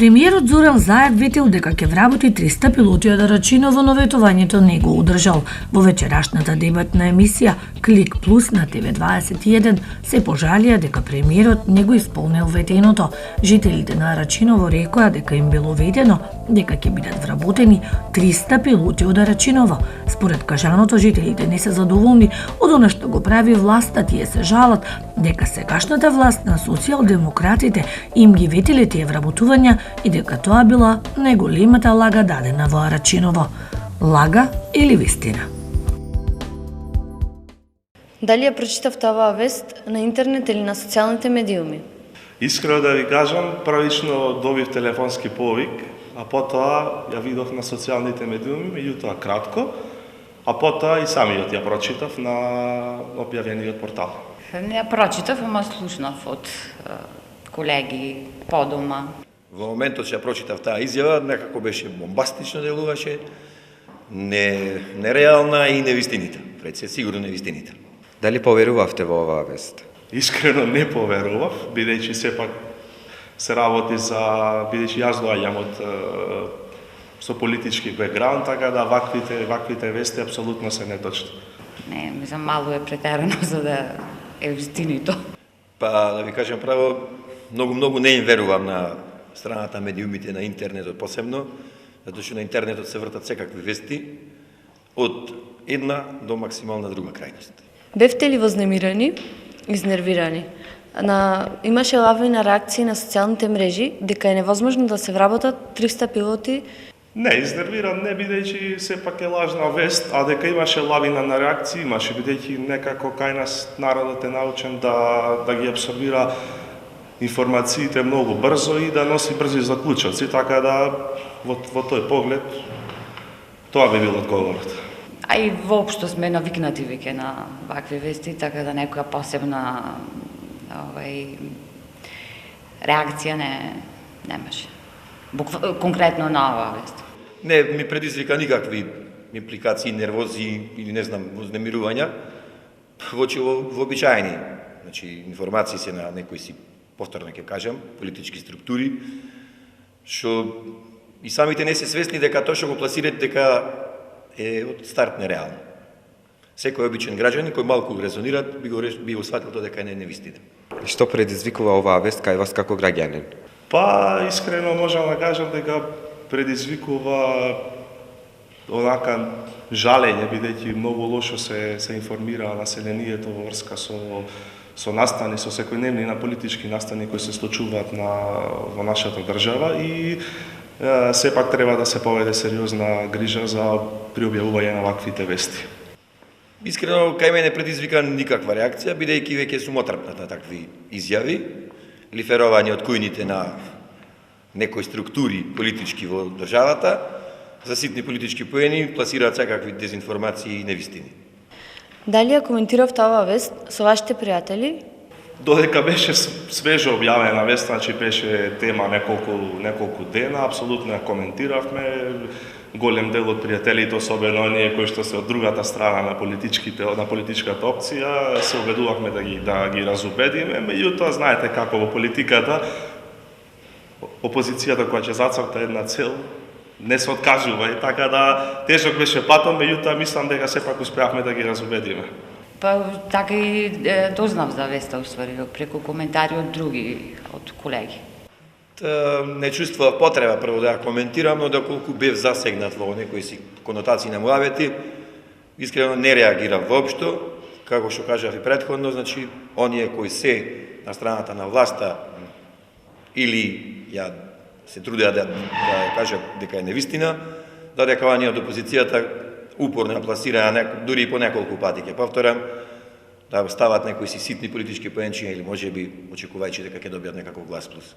Премиерот Зоран Заев ветил дека ќе вработи 300 пилоти од Рачиново, но ветувањето не го удржал. Во вечерашната дебатна емисија Клик Плюс на ТВ21 се пожалија дека премиерот не го исполнил ветеното. Жителите на Рачиново рекоа дека им било ветено дека ќе бидат вработени 300 пилоти од Рачиново. Според кажаното, жителите не се задоволни од она што го прави власта, тие се жалат дека сегашната власт на социјалдемократите им ги ветиле тие вработувања и дека тоа била најголемата лага дадена во Рачиново. Лага или вистина? Дали ја прочитавте оваа вест на интернет или на социјалните медиуми? Искрено да ви кажам, првично добив телефонски повик, а потоа ја видов на социјалните медиуми, меѓутоа кратко, а потоа и самиот ја прочитав на објавениот портал. Не ја прочитав, ама слушнав од колеги по дома. Во моментот што ја прочитав таа изјава, некако беше бомбастично делуваше, нереална и невистинита. Пред се сигурно невистинита. Дали поверувавте во оваа вест? Искрено не поверував, бидејќи сепак се работи бидејќи јас доаѓам со политички бекграунд, така да ваквите вести апсолутно се неточни. Не, мислам, мало е претерано за да е вистинито. Па, да ви кажам право, многу не им верувам на страната медиумите, на интернетот посебно, затоа што на интернетот се вртат секакви вести од една до максимална друга крајност. Бевте ли вознемирани, изнервирани? Имаше лавина реакции на социјалните мрежи дека е невозможно да се вработат 300 пилоти. Не, изнервиран не, бидејќи сепак е лажна вест, а дека имаше лавина на реакции, имаше, бидејќи некако кај нас народот е научен да ги абсорбира информациите многу брзо и да носи брзи заклучоци, така да во тој поглед тоа би бил одговорот. А и воопшто сме навикнати веќе на вакви вести, така да некоја посебна реакција немаше. Конкретно на оваа вест. Не ми предизвика никакви импликации, нервози или не знам, вознемирувања. Вообичаени, значи информации се на некои си, повторно ќе кажам, политички структури, што и самите не се свесни дека тоа што го пласират дека е од старт нереално. Секој обичен граѓанин кој малку резонира би го сватил тоа дека не е невистина. Што предизвикува оваа вест кај вас како граѓанин? Па, искрено можам да кажам дека предизвикува онака жалење, бидејќи многу лошо се информира населението во врска со настани, со секојдневни на политички настани кои се случуваат во нашата држава и сепак треба да се поведе сериозна грижа при објавување на ваквите вести. Искрено, кај мене предизвика никаква реакција, бидејќи веќе сум отрпнат на такви изјави, лиферовање од кујните на некои структури политички во државата, за ситни политички поени, пласираат секакви дезинформации и невистини. Дали ја коментиравте оваа вест со вашите пријатели? Додека беше свежо објавена вест, значи беше тема неколку дена, апсолутно ја коментиравме. Голем дел од пријателите, особено оние кои што се од другата страна на политичката опција, се обидувавме да ги разубедиме, меѓутоа знаете како во политиката опозицијата која ќе зацрта една цел не се откажува и така да тежок беше патот, меѓутоа мислам дека сепак успеавме да ги разубедиме. Па така и дознав за веста уствари преку коментари од други, од колеги. Не чувствував потреба прво да ја коментирам, но доколку бев засегнат во некои си конотации на муавети, искрено не реагирав воопшто, како што кажав и претходно, значи оние кои се на страната на власта или ја се трудеа да кажат дека е невистина, додека оние од опозицијата упорно ја пласираа дури и по неколку пати, ќе повторам, да стават некои си ситни политички поенчиња или можеби очекувајќи дека ќе добијат некаков глас плюс.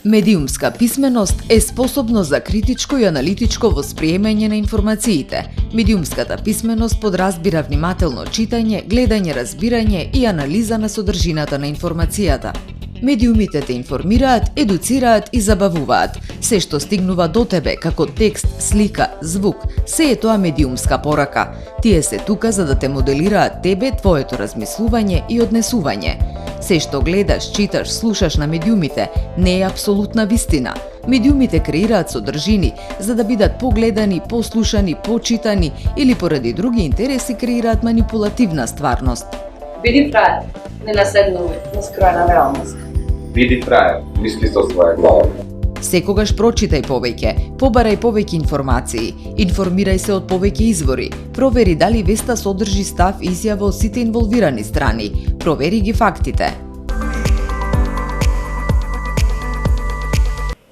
Медиумска писменост е способност за критичко и аналитичко восприемање на информациите. Медиумската писменост подразбира внимателно читање, гледање, разбирање и анализа на содржината на информацијата. Медиумите те информираат, едуцираат и забавуваат. Се што стигнува до тебе како текст, слика, звук, се е тоа медиумска порака. Тие се тука за да те моделираат тебе, твоето размислување и однесување. Се што гледаш, читаш, слушаш на медиумите не е апсолутна вистина. Медиумите креираат содржини за да бидат погледани, послушани, почитани или поради други интереси креираат манипулативна стварност. Биди фраер, не наседнувај на скроена реалност. Биди фраер, мисли со своја глава. Секогаш прочитај повеќе, побарај повеќе информации, информирај се од повеќе извори, провери дали веста содржи став и изјава од сите инволвирани страни, провери ги фактите.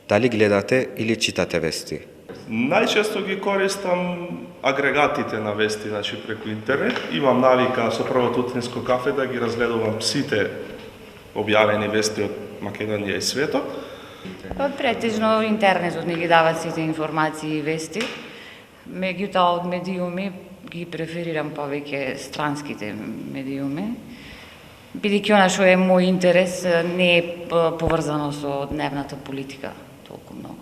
Дали гледате или читате вести? Најчесто ги користам агрегатите на вести, значи преку интернет. Имам навика со првото утринско кафе да ги разгледувам сите објавени вести од Македонија и светот. Претежно интернетот не ги дава сите информации и вести. Меѓутоа од медиуми ги преферирам повеќе странските медиуми. Бидејќи она што е мој интерес не е поврзано со дневната политика толку многу.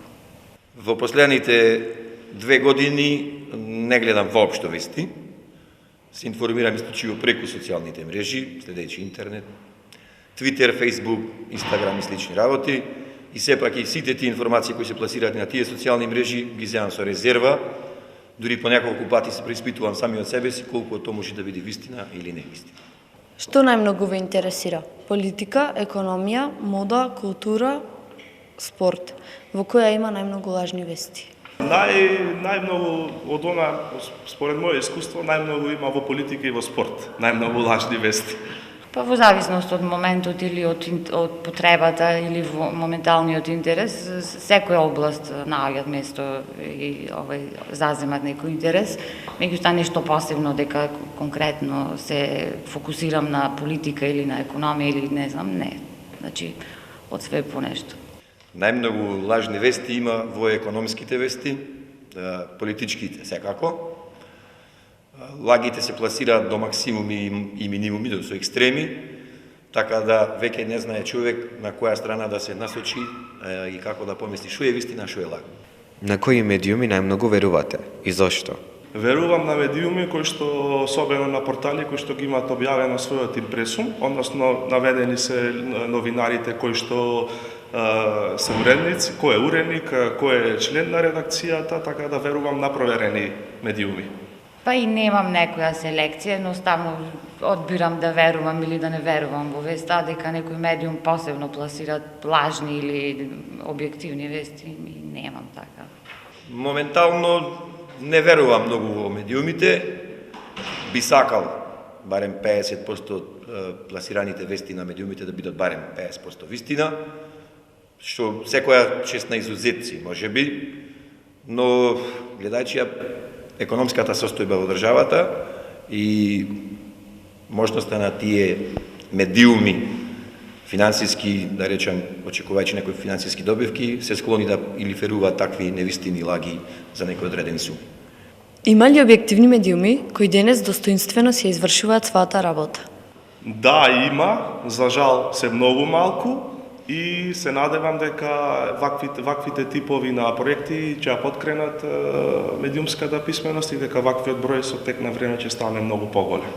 Во последните 2 години не гледам воопшто вести. Се информирам исклучиво преку социјалните мрежи, следејќи интернет, Twitter, Facebook, Instagram и слични работи. И сепак и сите тие информации кои се пласираат на тие социјални мрежи ги земам со резерва. Дури по неколку пати се преиспитувам сами од себе си колку тоа може да биде вистина или не вистина. Што најмногу ве интересира? Политика, економија, мода, култура, спорт. Во која има најмногу лажни вести? Најмногу од она, според моје искуство, најмногу има во политика и во спорт. Најмногу лажни вести. Па во зависност од моментот или од потребата или во моменталниот интерес, секоја област наоѓаат место и заземат некој интерес. Меѓутоа нешто посебно дека конкретно се фокусирам на политика или на економија или не знам, не. Значи од све по нешто. Најмногу лажни вести има во економските вести, политичките секако. Лагите се пласираат до максимуми и минимуми, до со екстреми, така да веќе не знае човек на која страна да се насочи и како да помисли што е вистина, што е лаг. На кои медиуми најмногу верувате и зошто? Верувам на медиуми кои што, особено на портали кои што ги имаат објавено својот импресум, односно наведени се новинарите кои што се уредници, кој е уредник, кој е член на редакцијата, така да верувам на проверени медиуми. Па и немам некоја селекција, едноставно одбирам да верувам или да не верувам во веста, дека некој медиум посебно пласира лажни или објективни вести, немам така. Моментално не верувам многу во медиумите, би сакал барем 50% од пласираните вести на медиумите да бидат барем 50% вистина, што секоја чест на изузетци можеби, но гледајќи ја економската состојба во државата и можноста на тие медиуми финансиски, да речем, очекувајќи некои финансиски добивки, се склони да или феруваат такви невистини лаги за некои одредени суми. Има ли објективни медиуми кои денес достоинствено се извршуваат својата работа? Да, има, за жал се многу малку и се надевам дека ваквите типови на проекти ќе ја поткренат медиумската писменост и дека ваквиот број со тек на време ќе стане многу поголем.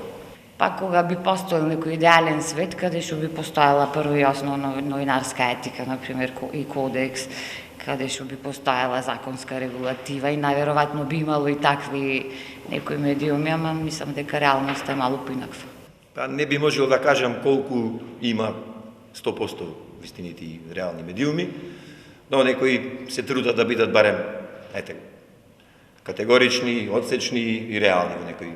Па кога би постоел некој идеален свет, каде што би постоела прво и основно новинарска етика, например, и кодекс, каде што би постоела законска регулатива и најверојатно би имало и такви некои медиуми, ама мислам дека реалноста е малку поинаква. Па не би можел да кажам колку има 100% вистините и реални медиуми, но некои се трудат да бидат барем категорични, одсечни и реални во некои.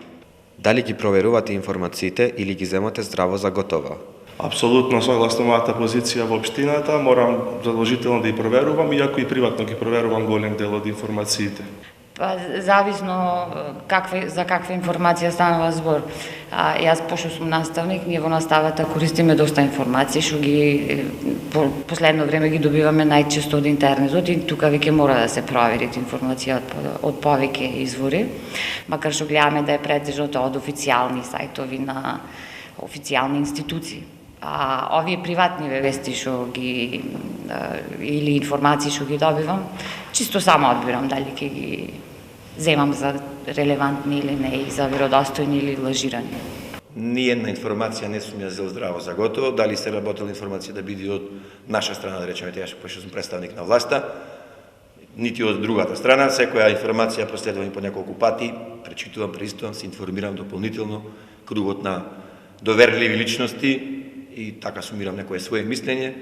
Дали ги проверувате информациите или ги земате здраво за готово? Апсолутно согласно мојата позиција во општината, морам задолжително да ги проверувам, иако и приватно ги проверувам голем дел од информациите. Па зависно за каква информација станува збор. Јас пошто сум наставник, ние во наставата користиме доста информации, што ги последно време ги добиваме најчесто од интернетот и тука веќе мора да се провери информација од повеќе извори, макар што гледаме да е претежно од официјални сајтови на официјални институции. А овие приватни вести што ги или информации што ги добивам, чисто само одбирам дали ќе ги земам за релевантни или не, и за веродостојни или лажирани. Ниједна информација не сум ја зел здраво за готово, дали се работела информација да биде од наша страна, да речеме, ја што сум представник на власта, нити од другата страна. Секоја информација проследувам по неколку пати, пречитувам, преистувам, се информирам дополнително кругот на доверливи личности и така сумирам некое свое мислење.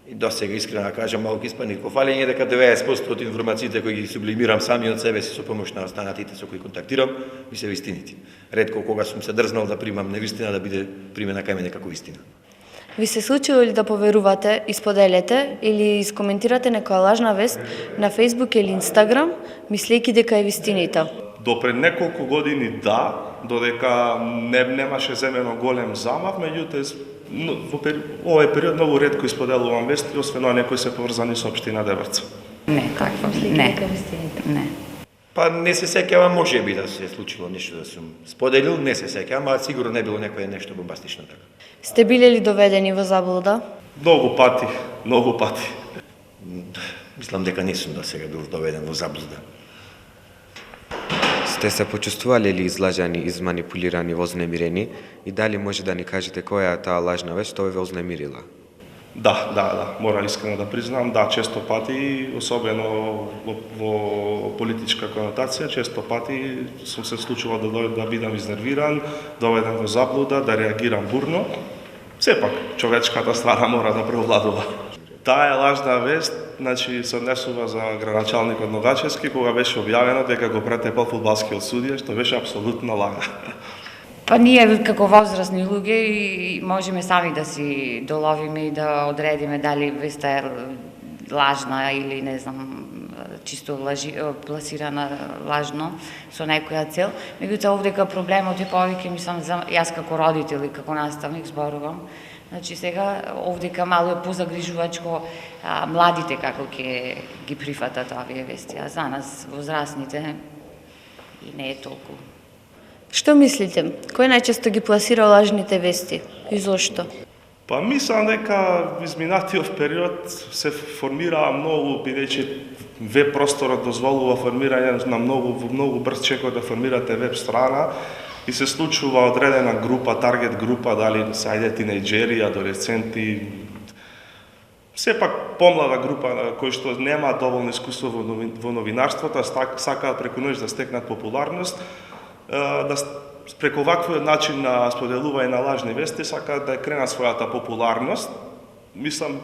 И до сега, искрено да кажам, малку испадни пофалење, дека 90% од информациите кои ги сублимирам сами од себе си со помош на останатите со кои контактирам, ми се вистините. Ретко кога сум се дрзнал да примам невистина, да биде примена кај мене како вистина. Ви се случило ли да поверувате, исподелете или искоментирате некоја лажна вест на Facebook или Instagram, мислејќи дека е вистинита? До пред неколку години да, додека немаше земено голем замав, меѓутоа во овој период многу ретко исподелувам вести, освен некои се поврзани со општина Деврца. Не, такво, не. Не. Па не се сеќавам, може би да се е случило нешто да сум споделил, не се сеќавам, а сигурно не било некое нешто бомбастично така. Сте биле ли доведени во заблуда? Многу пати, многу пати. Мислам дека не сум до сега бил доведен во заблуда. Сте се почувствували ли излажани, изманипулирани, вознемирени и дали може да ни кажете која е таа лажна вест што ве вознемирила? Да, мора искрено да признам, да, често пати, особено во политичка конотација, често пати сум се случува да бидам изнервиран, доведен во заблуда, да реагирам бурно. Сепак, човечката страна мора да преовладува. Таа лажна вест, значи, се однесува за градоначалникот Ногачевски, кога беше објавено дека го претепал фудбалскиот судија, што беше апсолутна лага. Па ние како возрастни луѓе и можеме сами да си доловиме и да одредиме дали веста е лажна или не знам, чисто пласирана лажно со некоја цел. Меѓутоа овдека проблемот е повеќе, мислам, за јас како родител и како наставник зборувам. Значи сега овдека мало е позагрижувачко младите како ќе ги прифатат овие вести, а за нас возрастните и не е толку. Што мислите? Кој најчесто ги пласира лажните вести и зошто? Па мислам дека во изминатиот период се формираа многу, бидејќи веб просторот дозволува формирање на многу брз чекор да формирате веб страна и се случува одредена група, таргет група, дали се ајде тинејџери, адолесценти, сепак помлада група кои што нема доволно искуство во новинарството, сакаат преку ноќ да стекнат популарност, да преку ваквиот начин на споделување на лажни вести сакаат да кренат својата популарност. Мислам,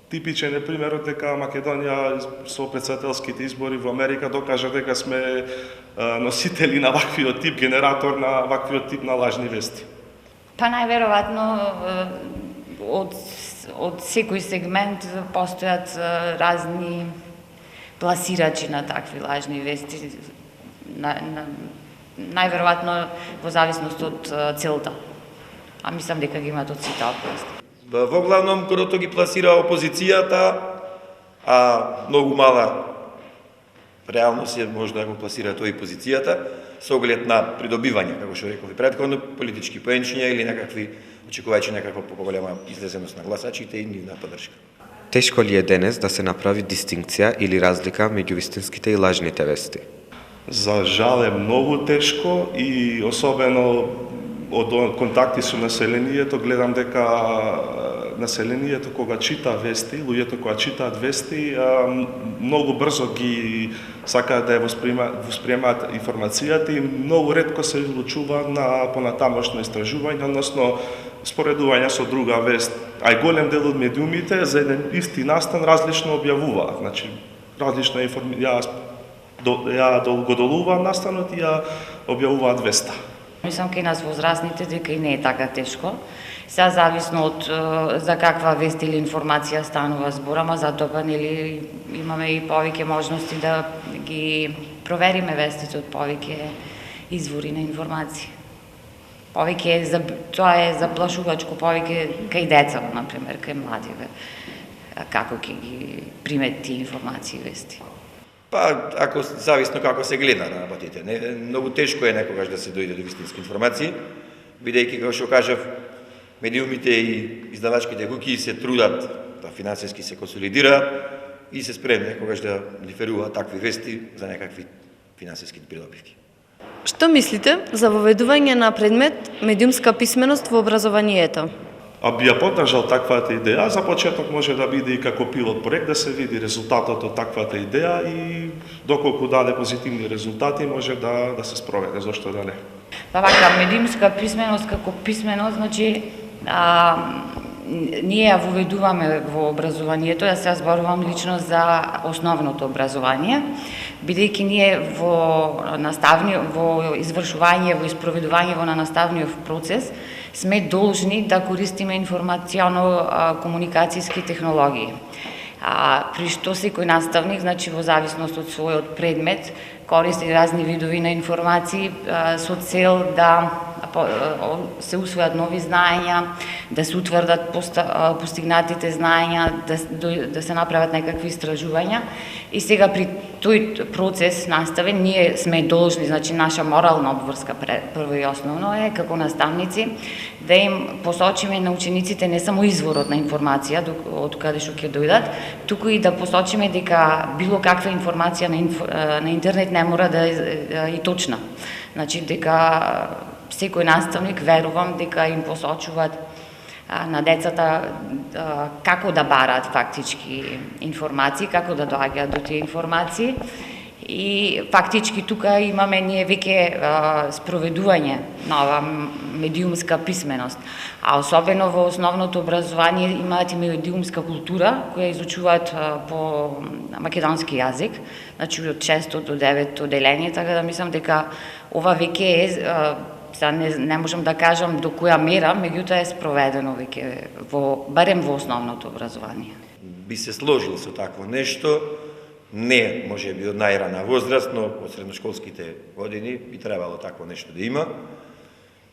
типичен е примерот дека Македонија со претседателските избори во Америка докажа дека сме носители на ваквиот тип, генератор на ваквиот тип на лажни вести. Па најверојатно од секој сегмент постојат разни пласирачи на такви лажни вести. Најверојатно во зависност од целта. А мислам дека ги имаат од сите области. Во главном, кодото ги пласира опозицијата, а многу мала реалност е може да го пласира тој позицијата, со оглед на придобивање, како што реков и претходно, политички поенчиња или некакви, очекувајќи некаква поголема излезеност на гласачите и нивна поддршка. Тешко ли е денес да се направи дистинкција или разлика меѓу вистинските и лажните вести? За жал е многу тешко и особено од контакти со населението гледам дека населението кога чита вести, луѓето кога читаат вести, многу брзо ги сакаат да ја восприемаат информацијата и многу ретко се одлучува на понатамошно истражување, односно споредување со друга вест. А и голем дел од медиумите за еден исти настан различно објавуваат, значи различна информација ја го долуваат настанот и ја објавуваат веста. Мислам кај нас возрастните дека и не е така тешко. Сега зависно од за каква вест или информација станува збор, ама затоа па нели имаме и повеќе можности да ги провериме вестите од повеќе извори на информација. Повеќе тоа е заплашувачко повеќе кај деца, например, кај младиве. Како ќе ги примет тие информации и вести? Па, ако зависно како се гледа на работите. Многу тешко е некогаш да се дојде до вистински информации, бидејќи, како што кажав, медиумите и издавачките куќи се трудат да финансиски се консолидираат и се спремни когаш да лиферуваат такви вести за некакви финансиски придобивки. Што мислите за воведување на предмет медиумска писменост во образованието? А би ја поддржал таквата идеја, за почеток може да биде и како пилот проект да се види резултатот од таквата идеја и доколку даде позитивни резултати може да се спроведе, зошто да не. Па вака, медиумска писменост како писменост, значи, ние ја воведуваме во образованието, јас се зборувам лично за основното образование, бидејќи ние во извршување, во испроведување на наставниот процес, сме должни да користиме информационо-комуникацијски технологии. При што секој наставник, значи во зависност од својот предмет, користи разни видови на информации со цел да се усвојат нови знаења, да се утврдат постигнатите знаења, да се направат некакви истражувања. И сега при тој процес наставен ние сме должни, значи наша морална обврска прво и основно е како наставници да им посочиме на учениците не само изворот на информација од каде што ќе дојдат, туку и да посочиме дека било каква информација на интернет не мора да е и точна. Значи дека секој наставник, верувам, дека им посочуваат на децата како да бараат фактички информации, како да доаѓаат до тие информации. И фактички тука имаме ние веќе спроведување на ова медиумска писменост. А особено во основното образование имаат и медиумска култура, која изучуваат по македонски јазик, значи од 6 до 9 оделение, така да мислам дека ова веќе е, не можам да кажам до која мера, меѓутоа е спроведено веќе барем во основното образование. Би се сложил со такво нешто, не може би од најрана возраст, но од средношколските години би требало такво нешто да има.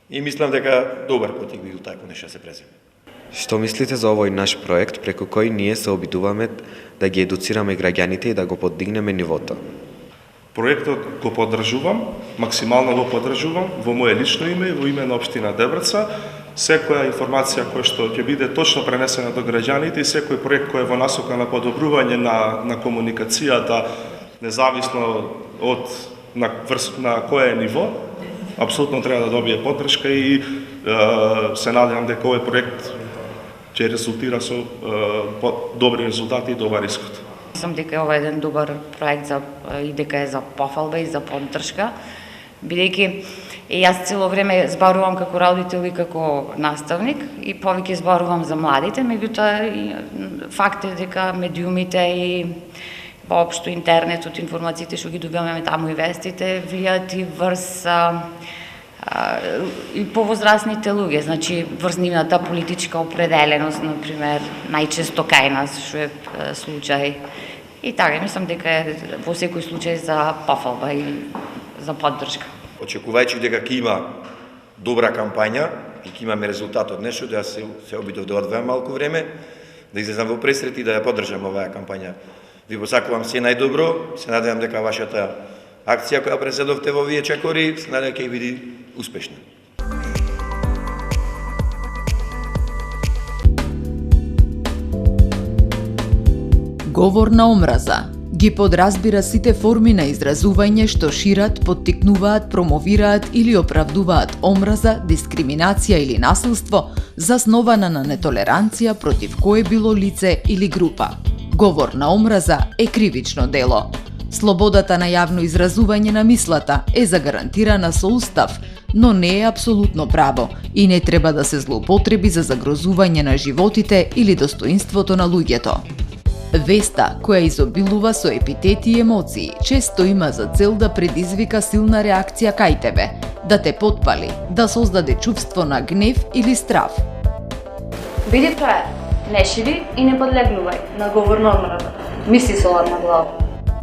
И мислам дека добар потик би бил такво нешто да се преземе. Што мислите за овој наш проект преку кој ние се обидуваме да ги едуцираме граѓаните и да го подигнеме нивото? Проектот го поддржувам, максимално го поддржувам во моје лично име и во име на општина Дебраца. Секоја информација која што ќе биде точно пренесена до граѓаните и секој проект кој е во насока на подобрување на комуникацијата, независно од на кое ниво, апсолутно треба да добие поддршка и се надевам дека овој проект ќе резултира со добри резултати и добар исход. Мислам дека ова е еден добар проект и дека е за пофалба и за поддршка, бидејќи јас цело време зборувам како родител и како наставник и повеќе зборувам за младите, меѓутоа факт е дека медиумите и воопшто интернетот, информациите што ги добиваме таму и вестите влијаат и врз и повозрастните луѓе, значи врз нивната политичка определеност, например, најчесто кај нас, што е случај. И така, мислам дека е во секој случај за пофалба и за поддршка. Очекувајќи дека ќе има добра кампања и ќе имаме резултат од нешто, да се обидов да одвојам малку време, да излезам во пресрет и да ја поддржам оваа кампања. Ви посакувам се најдобро, се надевам дека вашата акција која преседовте во овие чекори, се надевам ќе биде успешна. Говор на омраза ги подразбира сите форми на изразување што шират, поттикнуваат, промовираат или оправдуваат омраза, дискриминација или насилство, заснована на нетолеранција против кое било лице или група. Говор на омраза е кривично дело. Слободата на јавно изразување на мислата е загарантирана со устав, но не е апсолутно право и не треба да се злоупотреби за загрозување на животите или достоинството на луѓето. Веста, која изобилува со епитети и емоции, често има за цел да предизвика силна реакција кај тебе, да те потпали, да создаде чувство на гнев или страв. Биди фраер, не шири и не подлегнувај на говор на омраза. Мисли со ладна глава.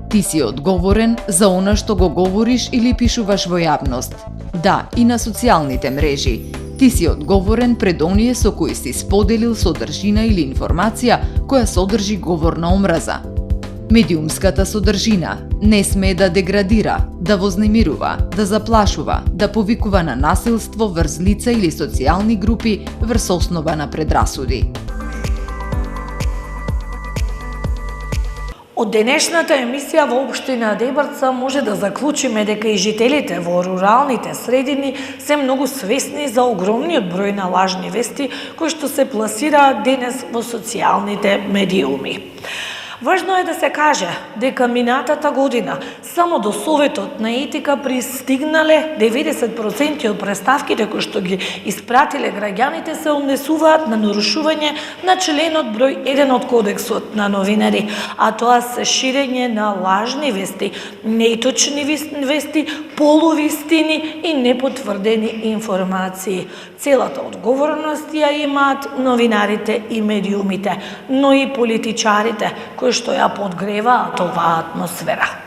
Ти си одговорен за она што го говориш или пишуваш во јавност. Да, и на социјалните мрежи. Ти си одговорен пред оние со кои си споделил содржина или информација која содржи говор на омраза. Медиумската содржина не смее да деградира, да вознемирува, да заплашува, да повикува на насилство врз лица или социјални групи врз основа на предрасуди. Од денешната емисија во општина Дебрца може да заклучиме дека и жителите во руралните средини се многу свесни за огромниот број на лажни вести кои што се пласираат денес во социјалните медиуми. Важно е да се каже дека минатата година само до Советот на етика пристигнале 90% од преставките кои што ги испратиле граѓаните се однесуваат на нарушување на членот број 1 од Кодексот на новинари, а тоа се ширење на лажни вести, неточни вести, полувистини и непотврдени информации. Целата одговорност ја имаат новинарите и медиумите, но и политичарите кои што ја подгреваат оваа атмосфера.